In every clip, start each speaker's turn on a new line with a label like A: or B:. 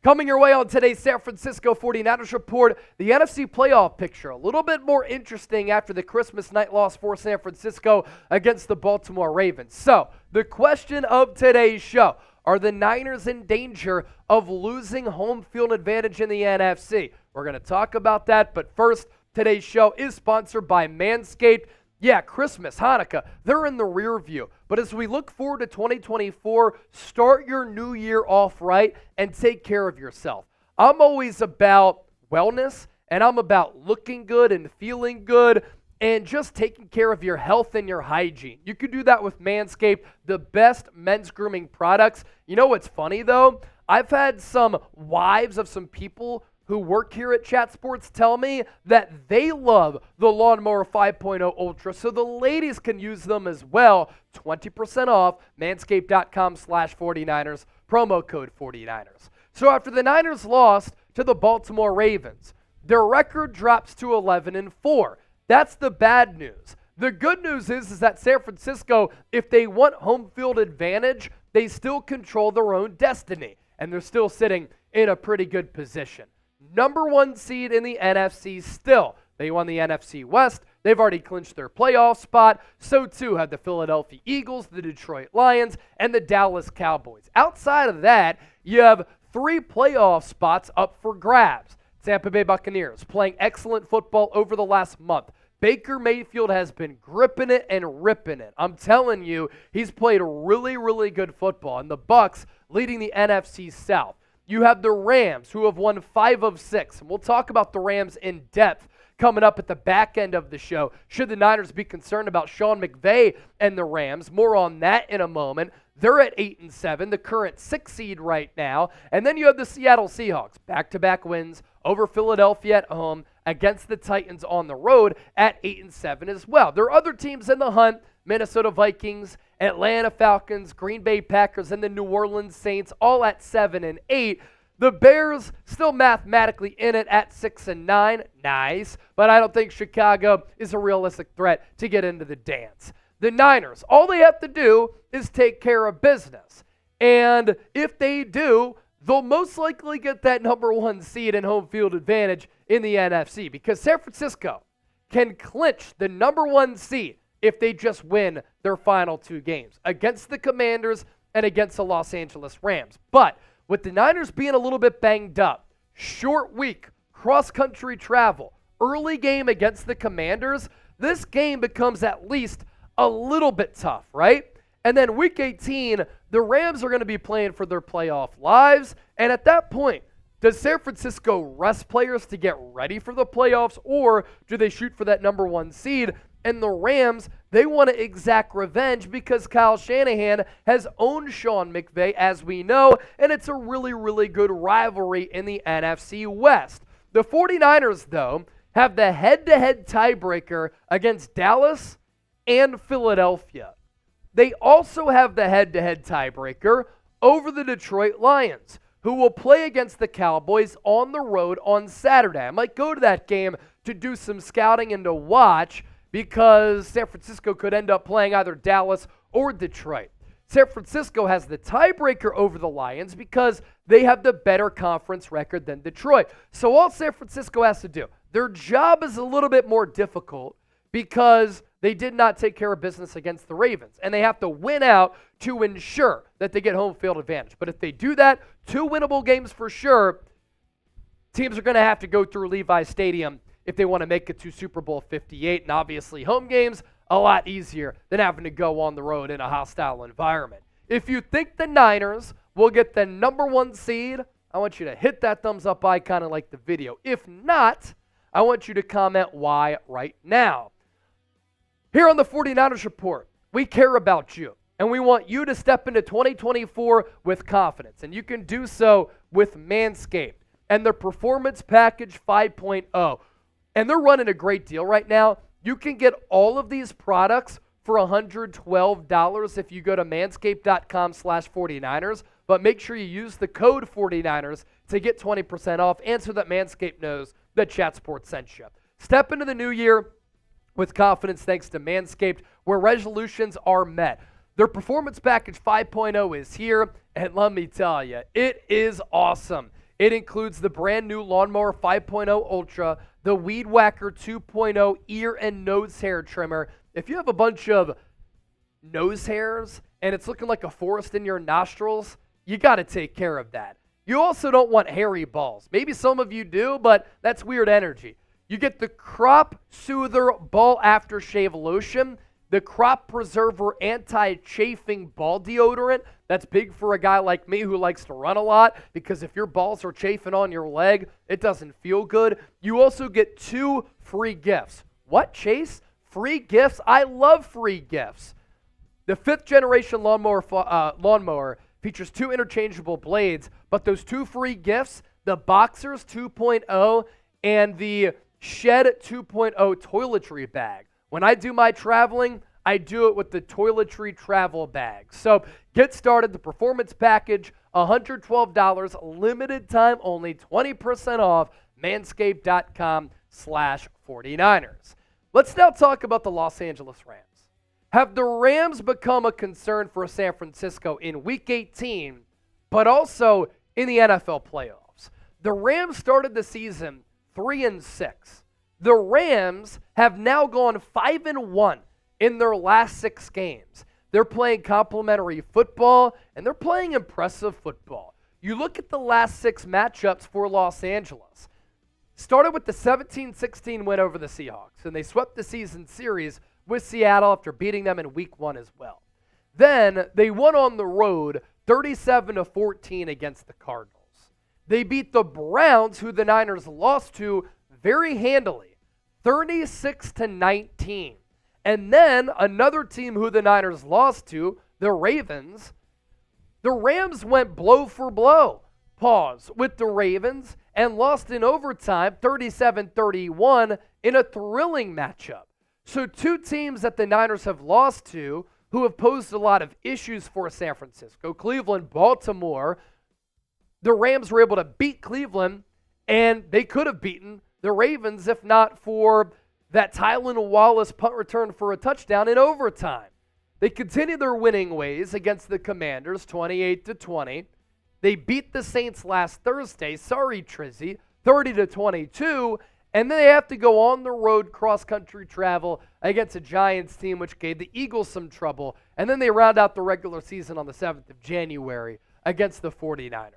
A: Coming your way on today's San Francisco 49ers report, the NFC Playoff Picture. A little bit more interesting after the Christmas night loss for San Francisco against the Baltimore Ravens. So, the question of today's show, are the Niners in danger of losing home field advantage in the NFC? We're going to talk about that, but first, today's show is sponsored by Manscaped. Yeah, Christmas, Hanukkah, they're in the rear view. But as we look forward to 2024, start your new year off right and take care of yourself. I'm always about wellness, and I'm about looking good and feeling good and just taking care of your health and your hygiene. You can do that with Manscaped, the best men's grooming products. You know what's funny, though? I've had some wives of some people who work here at Chat Sports tell me that they love the Lawnmower 5.0 Ultra, so the ladies can use them as well. 20% off, manscaped.com/49ers, promo code 49ers. So after the Niners lost to the Baltimore Ravens, their record drops to 11-4. That's the bad news. The good news is that San Francisco, if they want home field advantage, they still control their own destiny, and they're still sitting in a pretty good position. Number one seed in the NFC still. They won the NFC West. They've already clinched their playoff spot. So too have the Philadelphia Eagles, the Detroit Lions, and the Dallas Cowboys. Outside of that, you have 3 playoff spots up for grabs. Tampa Bay Buccaneers playing excellent football over the last month. Baker Mayfield has been gripping it and ripping it. I'm telling you, he's played really, really good football. And the Bucs leading the NFC South. You have the Rams, who have won 5 of 6. And we'll talk about the Rams in depth coming up at the back end of the show. Should the Niners be concerned about Sean McVay and the Rams? More on that in a moment. They're at 8-7, the current 6th seed right now. And then you have the Seattle Seahawks, back-to-back wins over Philadelphia at home, against the Titans on the road at 8-7 as well. There are other teams in the hunt: Minnesota Vikings, Atlanta Falcons, Green Bay Packers, and the New Orleans Saints, all at 7-8. The Bears still mathematically in it at 6-9. Nice, but I don't think Chicago is a realistic threat to get into the dance. The Niners, all they have to do is take care of business. And if they do, they'll most likely get that number one seed and home field advantage in the NFC, because San Francisco can clinch the number one seed if they just win their final 2 games against the Commanders and against the Los Angeles Rams. But with the Niners being a little bit banged up, short week, cross-country travel, early game against the Commanders, this game becomes at least a little bit tough, right? And then week 18, the Rams are going to be playing for their playoff lives. And at that point, does San Francisco rest players to get ready for the playoffs, or do they shoot for that number one seed? And the Rams, they want to exact revenge because Kyle Shanahan has owned Sean McVay, as we know, and it's a really, really good rivalry in the NFC West. The 49ers, though, have the head-to-head tiebreaker against Dallas and Philadelphia. They also have the head-to-head tiebreaker over the Detroit Lions, who will play against the Cowboys on the road on Saturday. I might go to that game to do some scouting and to watch, because San Francisco could end up playing either Dallas or Detroit. San Francisco has the tiebreaker over the Lions because they have the better conference record than Detroit. So all San Francisco has to do, their job is a little bit more difficult because they did not take care of business against the Ravens, and they have to win out to ensure that they get home field advantage. But if they do that, 2 winnable games for sure. Teams are going to have to go through Levi's Stadium if they want to make it to Super Bowl 58, and obviously home games, a lot easier than having to go on the road in a hostile environment. If you think the Niners will get the number one seed, I want you to hit that thumbs up icon and like the video. If not, I want you to comment why right now. Here on the 49ers Report, we care about you, and we want you to step into 2024 with confidence, and you can do so with Manscaped and their Performance Package 5.0. And they're running a great deal right now. You can get all of these products for $112 if you go to manscaped.com/49ers. But make sure you use the code 49ers to get 20% off, and so that Manscaped knows that Chat Sports sent you. Step into the new year with confidence thanks to Manscaped, where resolutions are met. Their Performance Package 5.0 is here, and let me tell you, it is awesome. It includes the brand new Lawnmower 5.0 Ultra, the Weed Whacker 2.0 ear and nose hair trimmer. If you have a bunch of nose hairs and it's looking like a forest in your nostrils, you got to take care of that. You also don't want hairy balls. Maybe some of you do, but that's weird energy. You get the Crop Soother Ball Aftershave Lotion, the Crop Preserver Anti-Chafing Ball Deodorant. That's big for a guy like me who likes to run a lot, because if your balls are chafing on your leg, it doesn't feel good. You also get 2 free gifts. What, Chase? Free gifts? I love free gifts. The 5th generation lawnmower features 2 interchangeable blades, but those 2 free gifts, the Boxers 2.0 and the Shed 2.0 toiletry bag. When I do my traveling, I do it with the toiletry travel bag. So get started. The performance package, $112, limited time only, 20% off, manscaped.com/49ers. Let's now talk about the Los Angeles Rams. Have the Rams become a concern for San Francisco in Week 18, but also in the NFL playoffs? The Rams started the season 3-6. The Rams have now gone 5-1 in their last 6 games. They're playing complimentary football, and they're playing impressive football. You look at the last 6 matchups for Los Angeles. Started with the 17-16 win over the Seahawks, and they swept the season series with Seattle after beating them in Week 1 as well. Then they won on the road 37-14 against the Cardinals. They beat the Browns, who the Niners lost to very handily, 36-19. And then another team who the Niners lost to, the Ravens. The Rams went blow for blow, with the Ravens, and lost in overtime 37-31 in a thrilling matchup. So 2 teams that the Niners have lost to who have posed a lot of issues for San Francisco, Cleveland, Baltimore. The Rams were able to beat Cleveland, and they could have beaten the Ravens if not for that Tylan Wallace punt return for a touchdown in overtime. They continue their winning ways against the Commanders, 28-20. They beat the Saints last Thursday, sorry Trizzy, 30-22, and then they have to go on the road cross-country travel against a Giants team which gave the Eagles some trouble, and then they round out the regular season on the 7th of January against the 49ers.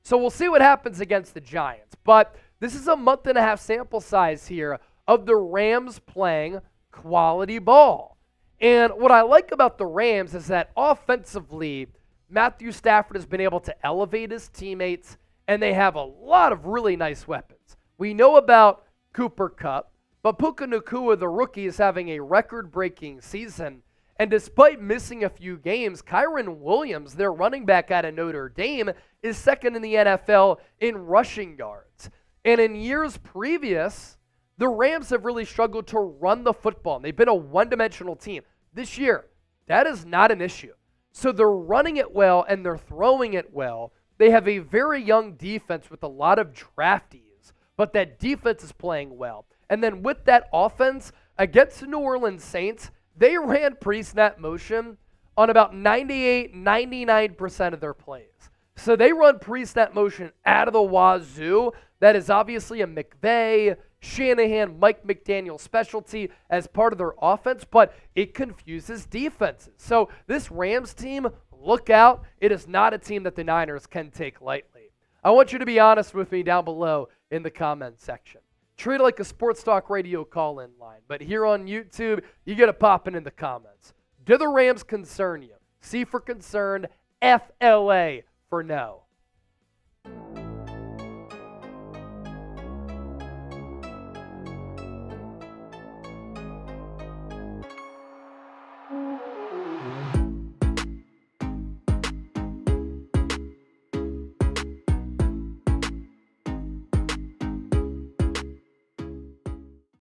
A: So we'll see what happens against the Giants, but this is a month-and-a-half sample size here of the Rams playing quality ball. And what I like about the Rams is that offensively, Matthew Stafford has been able to elevate his teammates, and they have a lot of really nice weapons. We know about Cooper Kupp, but Puka Nacua, the rookie, is having a record-breaking season. And despite missing a few games, Kyren Williams, their running back out of Notre Dame, is second in the NFL in rushing yards. And in years previous, the Rams have really struggled to run the football. They've been a one-dimensional team. This year, that is not an issue. So they're running it well and they're throwing it well. They have a very young defense with a lot of draftees, but that defense is playing well. And then with that offense, against the New Orleans Saints, they ran pre-snap motion on about 99% of their plays. So they run pre-snap motion out of the wazoo. That is obviously a McVay, Shanahan, Mike McDaniel specialty as part of their offense, but it confuses defenses. So this Rams team, look out. It is not a team that the Niners can take lightly. I want you to be honest with me down below in the comments section. Treat it like a Sports Talk Radio call-in line, but here on YouTube, you get a popping in the comments. Do the Rams concern you? C for concerned, FLA for no.